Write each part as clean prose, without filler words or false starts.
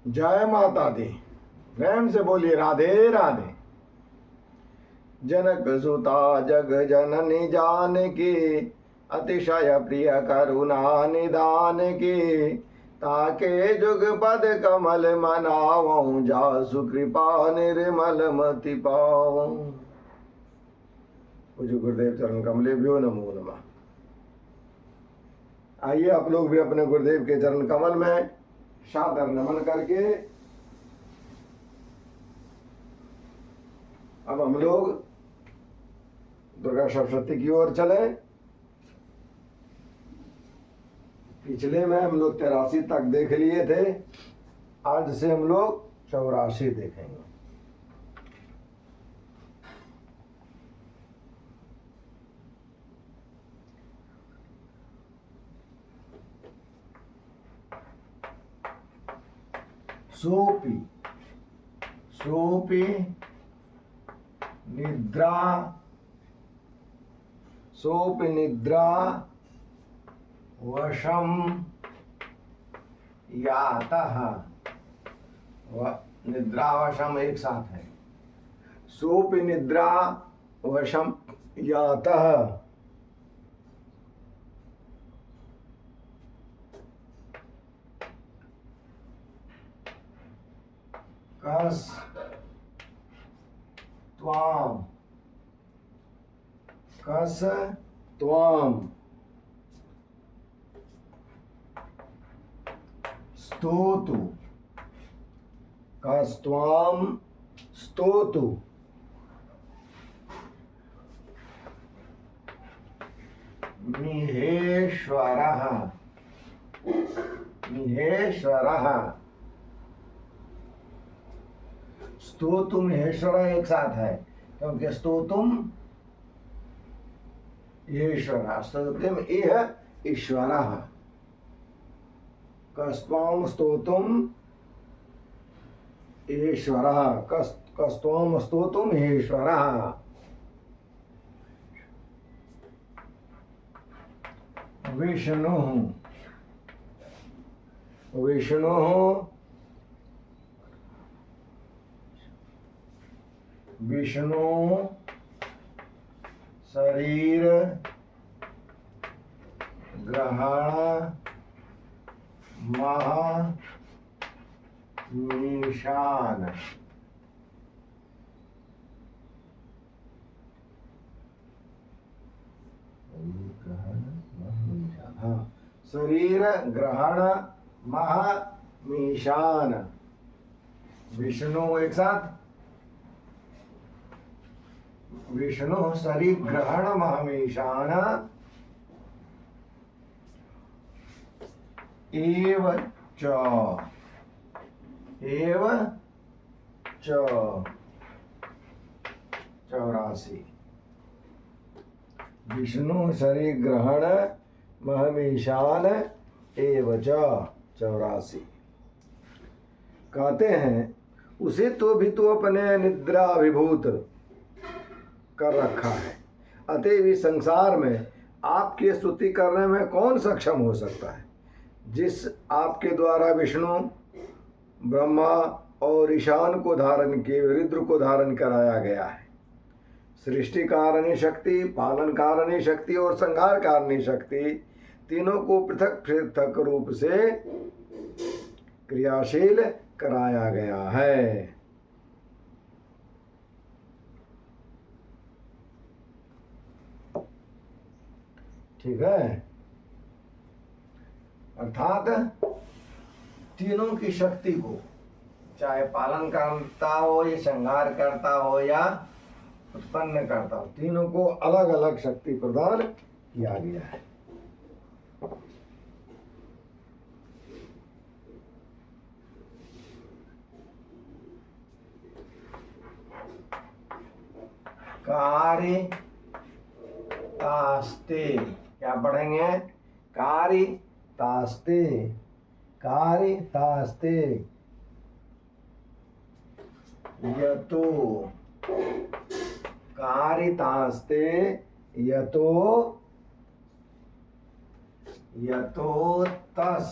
जय माता दी। प्रेम से बोलिए राधे राधे। जनक सुता जग जननी जानकी, अतिशय प्रिय करुणा निदान की। ताके जुग पद कमल मनावऊं, जासु कृपा निर्मल मति पाऊं। पूज्य गुरुदेव चरण कमलेभ्यो नमो नमः। आइए आप लोग भी अपने गुरुदेव के चरण कमल में सादर नमन करके अब हम लोग दुर्गा सप्तशती की ओर चले। पिछले में हम लोग 83 तक देख लिए थे, आज से हम लोग 84 देखेंगे। सोपी सोपी निद्रा, सोपि निद्रा वशम यातः। निद्रा वशम एक साथ है। सोपि निद्रा वशम यातः। कस त्वाम, कस त्वाम स्तोतु, कस त्वाम स्तोतु। मिहेश्वरः, मिहेश्वरः। स्तोतुम ईश्वर एक साथ है, क्योंकि स्तोतुम ईश्वर, स्तोतुम इह ईश्वरः। कस्त्वं स्तोतुम ईश्वरः, कस्त्वं स्तोतुम ईश्वरः। विष्णुः, विष्णुः, विष्णु शरीर ग्रहण महा मीशान। हाँ, शरीर ग्रहण महा मीशान। विष्णु एक साथ, विष्णु शरीर ग्रहण महमीशान एव च, एव च 84। विष्णु शरीर ग्रहण महमीशान एव च 84। कहते हैं उसे तो भी तो अपने निद्रा विभूत कर रखा है, अतएव इस संसार में आपकी स्तुति करने में कौन सक्षम हो सकता है, जिस आपके द्वारा विष्णु ब्रह्मा और ईशान को धारण किए रुद्र को धारण कराया गया है। सृष्टि कारणि शक्ति, पालन कारणि शक्ति और संहार कारणि शक्ति, तीनों को पृथक पृथक रूप से क्रियाशील कराया गया है। ठीक है, अर्थात तीनों की शक्ति को, चाहे पालन करता हो या संहार करता हो या उत्पन्न करता हो, तीनों को अलग अलग शक्ति प्रदान किया गया है। कार्य तास्ते, क्या पढ़ेंगे? कार्य तास्ते, कार्य तास्ते यतो, कार्य तास्ते यतो, यतो तस,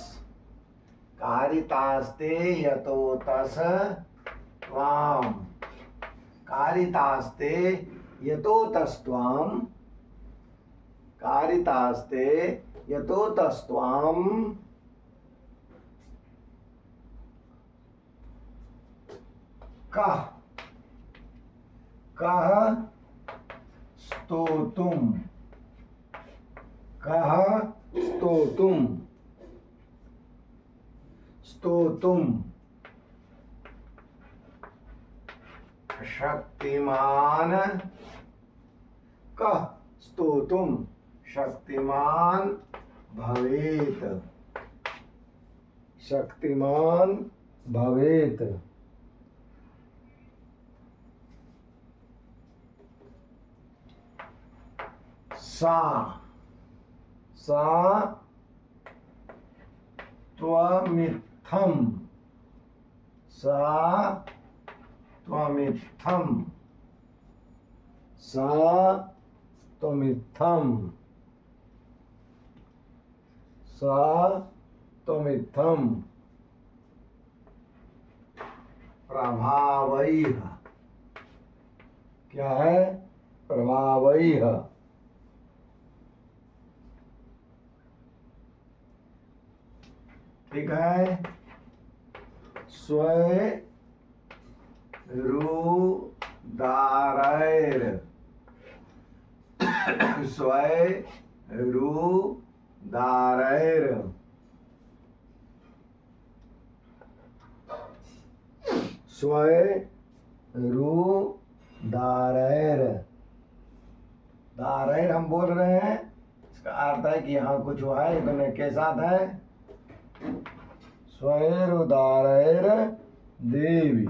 कारितास्ते यतोतस त्वाम, कारितास्ते यतोतस्त्वाम, कारितास्ते यतोतस्त्वाम कह, कह स्तोतुम, कह स्तोतुम, स्तोतुम शक्तिमान, कह स्तोतुम शक्तिमान भवेत, शक्तिमान भवेत। सा, सा त्वमित्थम, सा त्वमित्थम, सा त्वमित्थम, सा त्वमित्थम प्रभावैः, क्या है? प्रभावैः, ठीक है। स्वैरुदारैर, स्वैरुदारैर, स्वैरुदारैर, दारैर हम बोल रहे हैं, इसका अर्थ है कि यहाँ कुछ हुआ है, दोनों के साथ है। स्वैरुदारैर देवी,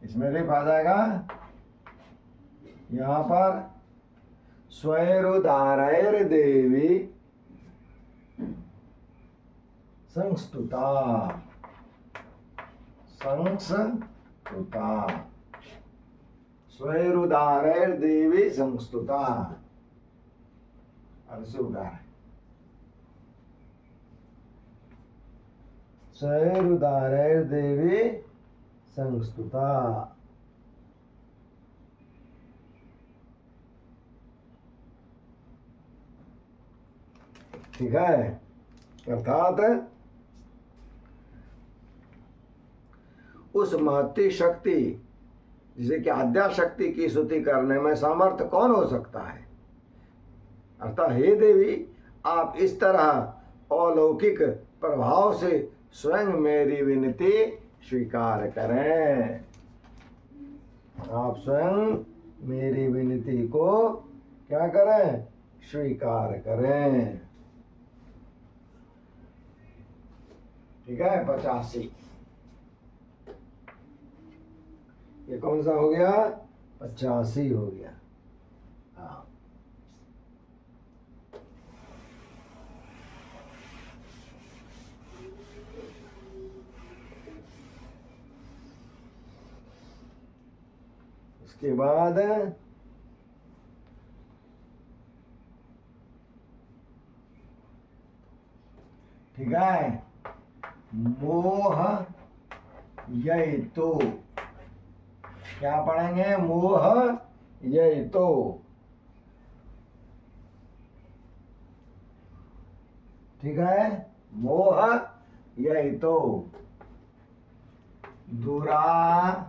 इसमें रिप आ जाएगा यहाँ पर। स्वैरुदारैर देवी संस्तुता, संस्तुता, स्वैरुदारैर देवी संस्तुता, अर्जुगार, स्वैरुदारैर देवी संस्तुता। ठीक है, अर्थात उस महती शक्ति जिसे कि आद्या शक्ति की स्तुति करने में सामर्थ्य कौन हो सकता है। अर्थात हे देवी, आप इस तरह अलौकिक प्रभाव से स्वयं मेरी विनती स्वीकार करें, आप स्वयं मेरी विनती को क्या करें? स्वीकार करें। ठीक है, 85। ये कौन सा हो गया? 85 हो गया। हाँ, उसके बाद ठीक है, मोह यही तो, क्या पढ़ेंगे? मोह यही तो, ठीक है, मोह यही तो, दुराधर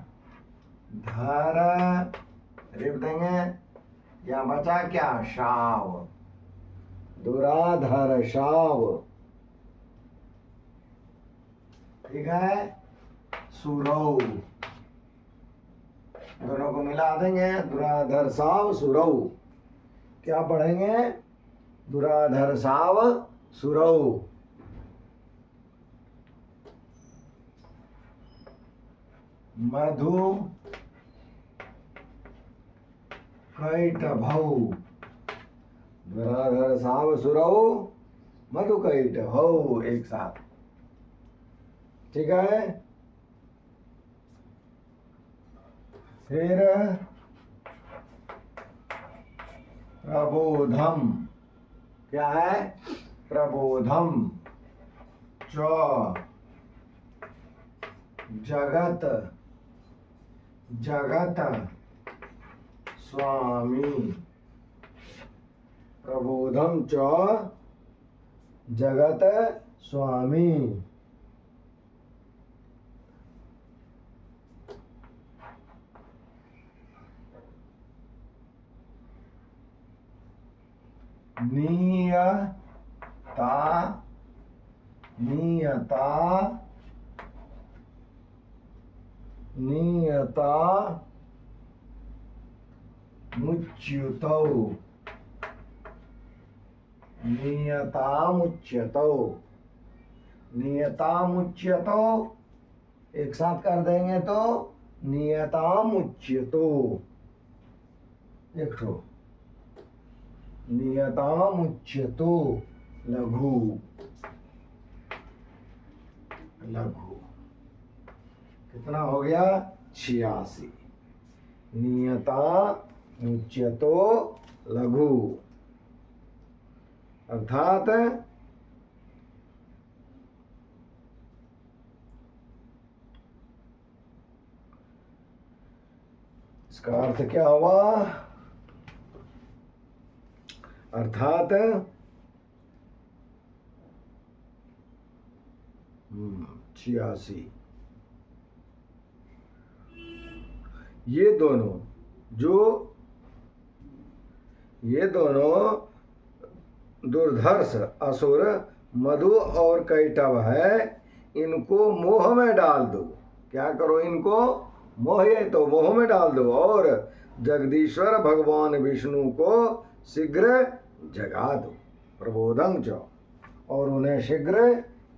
रिप देंगे, या बचा क्या? शाव, दुराधर शाव, ठीक है, सुरौ, दोनों को मिला देंगे, दुराधर साव सुरौ, क्या पढ़ेंगे? दुराधर साव सुरौ। मधु कैटभौ, दुराधर साव सुरौ मधु कैटभौ, एक साथ, ठीक है। फिर प्रबोधम, क्या है? प्रबोधम, च जगत जगत स्वामी प्रबोधम च जगत स्वामी नियता नियता नियता मुच्यतौ नियतामुच्यतौ नियतामुच्यतौ एक साथ कर देंगे तो नियतामुच्यतो एक ठो नियतामुच्यतो लघु लघु कितना हो गया 86 नियता मुच्यतो लघु अर्थात इसका अर्थ क्या हुआ अर्थात 86 ये दोनों दुर्धर्ष असुर मधु और कैटभ है इनको मोह में डाल दो क्या करो इनको मोह है तो मोह में डाल दो और जगदीश्वर भगवान विष्णु को शीघ्र जगा दो प्रबोधं च और उन्हें शीघ्र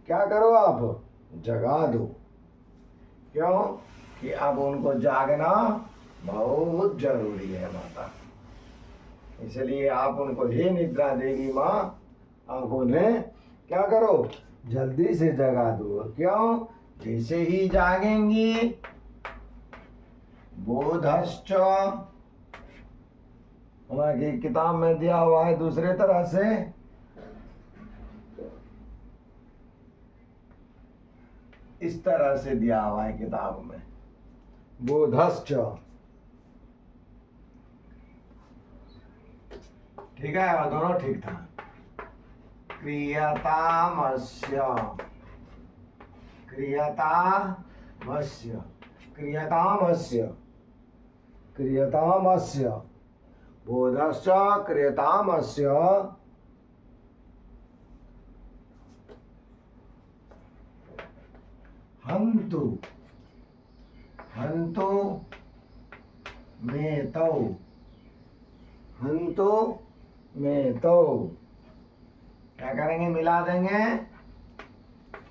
क्या करो आप जगा दो क्यों कि अब उनको जागना बहुत जरूरी है माता इसलिए आप उनको हे निद्रा देगी माँ आप उन्हें क्या करो जल्दी से जगा दो क्यों जैसे ही जागेंगी बोधश्च हमारी किताब में दिया हुआ है दूसरे तरह से इस तरह से दिया हुआ है किताब में बोधश्च ठीक है और दोनों ठीक था क्रियतामस्य क्रियतामस्य क्रियतामस्य क्रियतामस्य बोधश्च क्रियतामस्य हन्तु हन्तु मेतौ हन्तु मेतौ क्या करेंगे मिला देंगे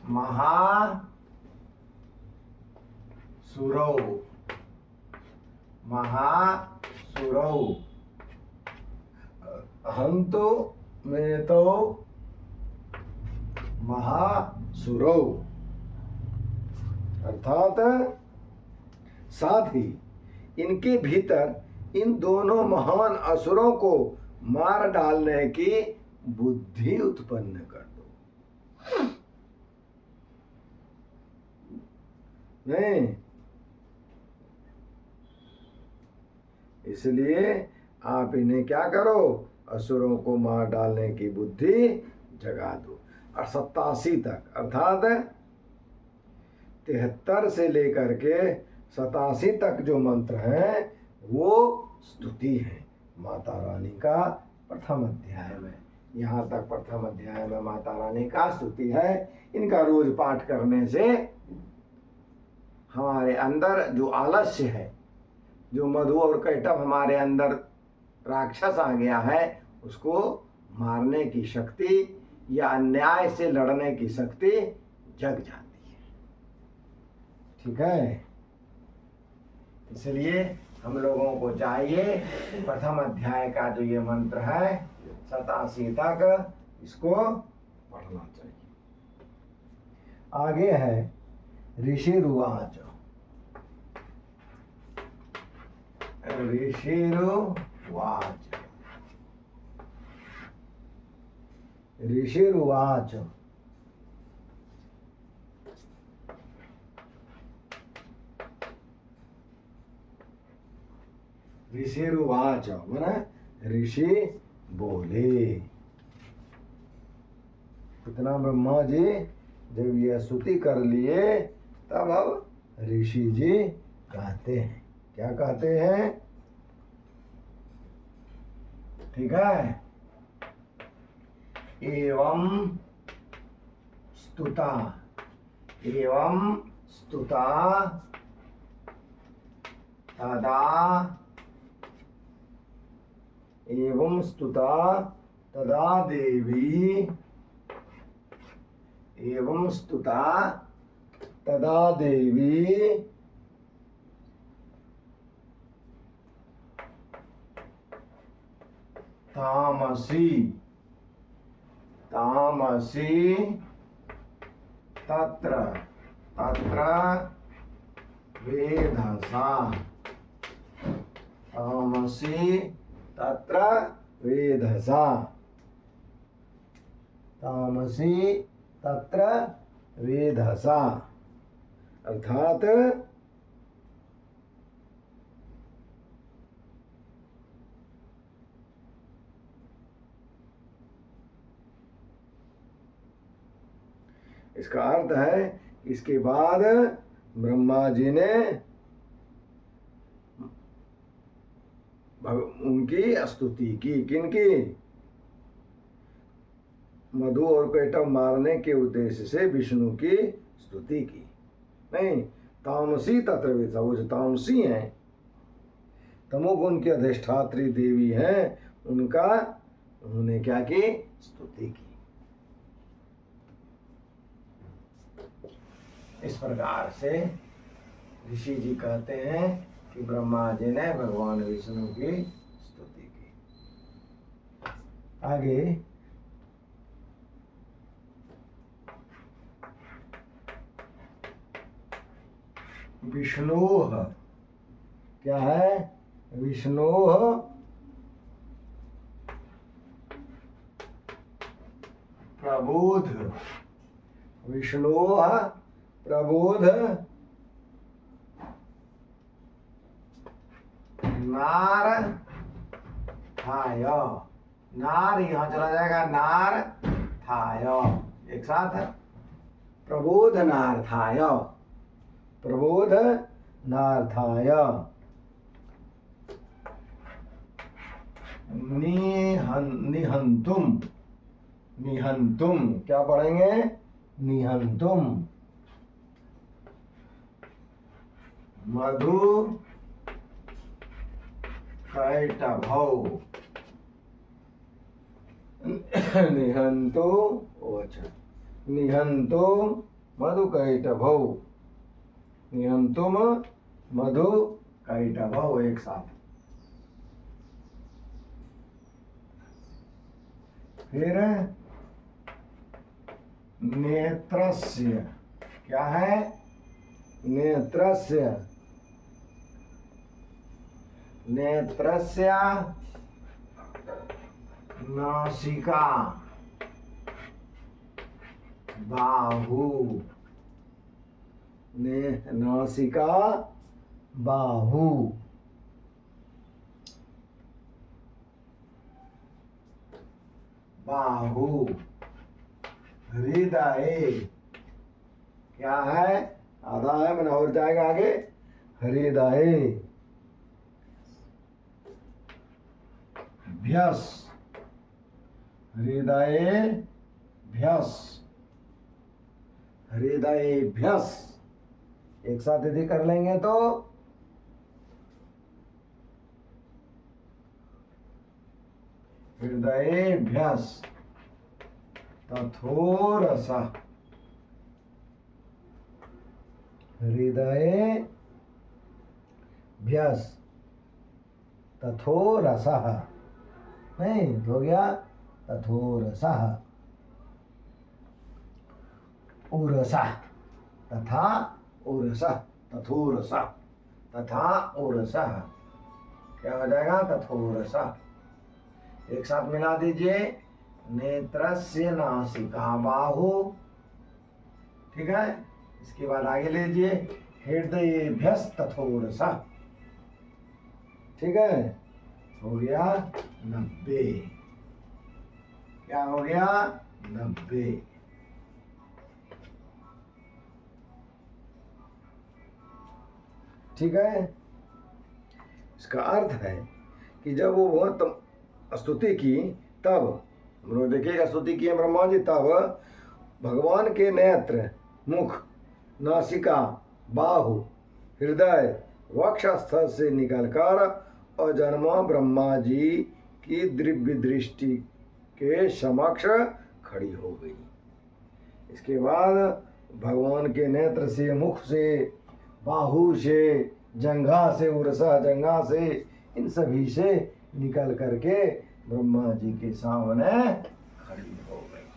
महासुरौ महासुरौ हन्तु मेतौ महासुरौ अर्थात साथ ही इनके भीतर इन दोनों महान असुरों को मार डालने की बुद्धि उत्पन्न कर दो नहीं इसलिए आप इन्हें क्या करो असुरों को मार डालने की बुद्धि जगा दो और 87 तक अर्थात 73 से लेकर के 87 तक जो मंत्र हैं वो स्तुति है माता रानी का प्रथम अध्याय में यहाँ तक प्रथम अध्याय में माता रानी का स्तुति है इनका रोज पाठ करने से हमारे अंदर जो आलस्य है जो मधु और कैटभ हमारे अंदर राक्षस आ गया है उसको मारने की शक्ति या अन्याय से लड़ने की शक्ति जग जाती है ठीक है इसलिए हम लोगों को चाहिए प्रथम अध्याय का जो ये मंत्र है 87 तक इसको पढ़ना चाहिए आगे है ऋषिरुवाच ऋषिरुवाच ऋषिरुवाच ऋषिरुवाच माने ऋषि बोले। इतना ब्रह्मा जी जब यह स्तुति कर लिए तब अब ऋषि जी कहते हैं, क्या कहते हैं? ठीक है। एवं स्तुता तदा एवं स्तुता तदा देवी एवं स्तुता तदा देवी तामसी तत्र वेधसा तामसी तत्र वेधसा तामसी तत्र वेधसा अर्थात इसका अर्थ है इसके बाद ब्रह्मा जी ने उनकी स्तुति की। किनकी? मधु और कैटभ मारने के उद्देश्य से विष्णु की स्तुति की। नहीं, तामसी तत्र वेधसा, वो जो तामसी हैं, तमोगुण की अधिष्ठात्री देवी हैं, उनका उन्होंने क्या की? स्तुति की। इस प्रकार से ऋषि जी कहते हैं कि ब्रह्मा जी ने भगवान विष्णु की स्तुति की। आगे विष्णोः, क्या है? विष्णोः प्रबोध, विष्णोः प्रबोध नार थाय, नार यहां चला जाएगा, नार थाय, एक साथ प्रबोध नार्थाय, प्रबोध नार्थाय निहंतुम, निहंतुम क्या पढ़ेंगे? निहंतुम मधु कैटभौ, निहंतो निहंतो मधु कैटभौ, निहंतुम मधु कैटभौ, एक साथ। फिर नेत्रस्य, क्या है? नेत्रस्य, नेत्रस्य नासिका बाहु, नासिका बाहु, बाहु हृदय, क्या है? आधा है, मैंने और जाएगा आगे। हृदय भ्यस, हृदय भ्यस, हृदय भ्यस, एक साथ यदि कर लेंगे तो हृदय भ्यस तथोरस, हृदय भ्यस तथोरसः, नहीं हो गया? तथोरसः, उरसः, तथा उरसः, तथोरसः, तथा उरसः, क्या हो जाएगा? तथोरसः, एक साथ मिला दीजिए। नेत्रस्य नासिका बाहु, ठीक है। इसके बाद आगे लीजिए हृदयेभ्यस तथोरसः, ठीक है, हो गया 90। क्या हो गया? 90। ठीक है, इसका अर्थ है कि जब वो बहुत स्तुति की, तब देखिएगा, स्तुति की ब्रह्मा जी, तब भगवान के नेत्र, मुख, नासिका, बाहु, हृदय, वक्षस्थल से निकलकर अजन्मा ब्रह्मा जी की दिव्य दृष्टि के समक्ष खड़ी हो गई। इसके बाद भगवान के नेत्र से, मुख से, बाहु से, जंघा से, उरसा जंघा से, इन सभी से निकल करके ब्रह्मा जी के सामने खड़ी हो गई।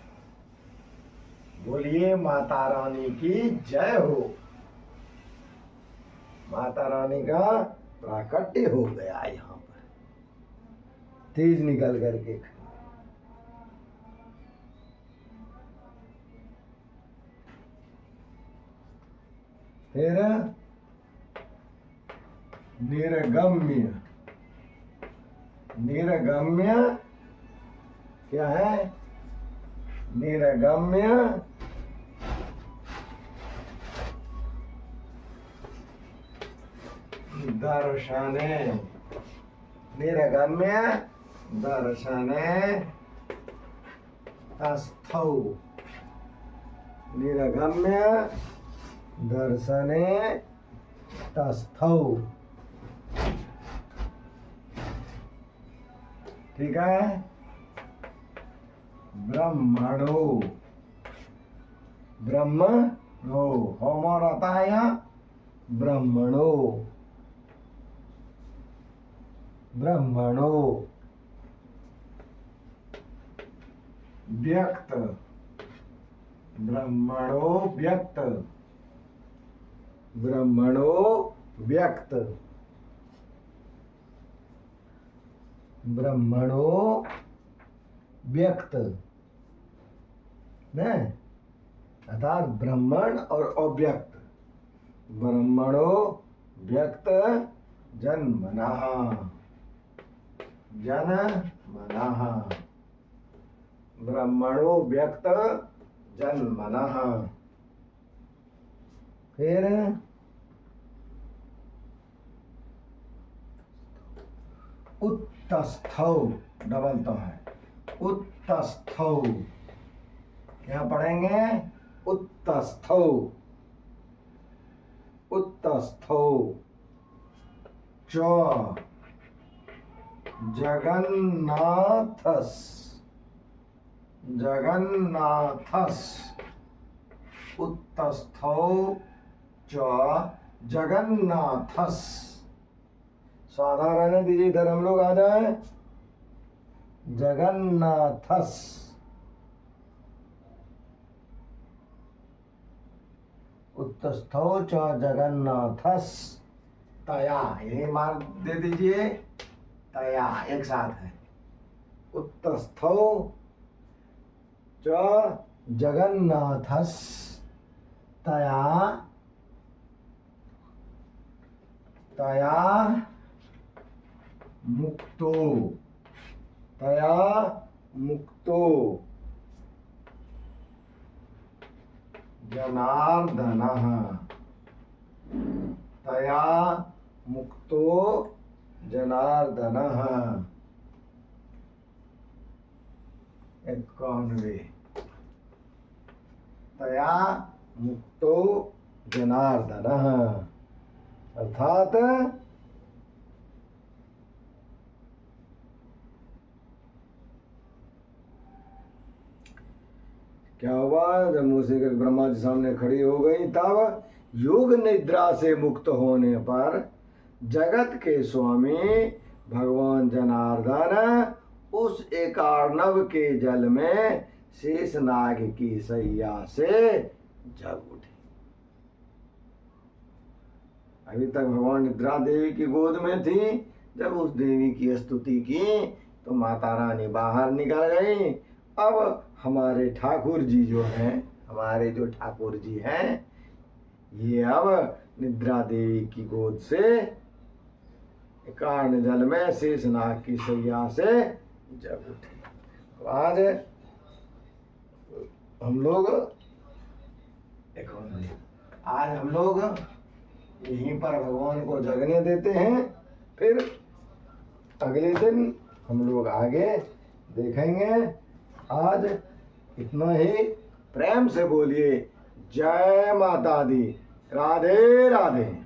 बोलिए माता रानी की जय हो। माता रानी का प्राकट्य हो गया यहाँ पर, तेज निकल करके। फिर निर्गम्य, निर्गम्य क्या है? निर्गम्य दर्शने, निर्गम्य दर्शने तस्थौ, निर्गम्य दर्शने तस्थौ। ठीक है, ब्रह्मणो, ब्रह्मणो, होमर आता है यहाँ, ब्रह्मणो, ब्रह्मणो व्यक्त, ब्रह्मणो व्यक्त, ब्रह्मणो व्यक्त, ब्रह्मणो व्यक्त, न अर्थात ब्रह्मण और अव्यक्त, ब्रह्मणो व्यक्त जन्मनः, जन्मनः, ब्रह्मणो व्यक्त जन्मनः। फिर उत्तस्थौ, डबल तो है, उत्तस्थौ, क्या पढ़ेंगे? उत्तस्थौ, उत्तस्थौ च जगन्नाथस, जगन्नाथस, उत्तस्थौ च जगन्नाथस। साधारण दीजिए, इधर हम लोग आ जाए। जगन्नाथस, उत्तस्थौ च जगन्नाथस तया, यही मार दे दीजिए, तया एक साथ है। उत्तस्थौ च जगन्नाथस तया, तया मुक्तो, तया मुक्तो जनार्दनः, तया मुक्तो जनार्दनः। 91, तया मुक्तो जनार्दनः, अर्थात क्या हुआ? जब मूसी के ब्रह्मा जी सामने खड़ी हो गई, तब योग निद्रा से मुक्त होने पर जगत के स्वामी भगवान जनार्दन उस एकार्णव के जल में शेषनाग की सैया से जग उठे। अभी तक भगवान निद्रा देवी की गोद में थी। जब उस देवी की स्तुति की तो माता रानी बाहर निकल गई। अब हमारे ठाकुर जी जो हैं, हमारे जो ठाकुर जी हैं, ये अब निद्रा देवी की गोद से कारण जल में शेषनाग की सैया से जब उठे। तो आज हम लोग आज हम लोग यहीं पर भगवान को जगने देते हैं, फिर अगले दिन हम लोग आगे देखेंगे। आज इतना ही। प्रेम से बोलिए जय माता दी। राधे राधे।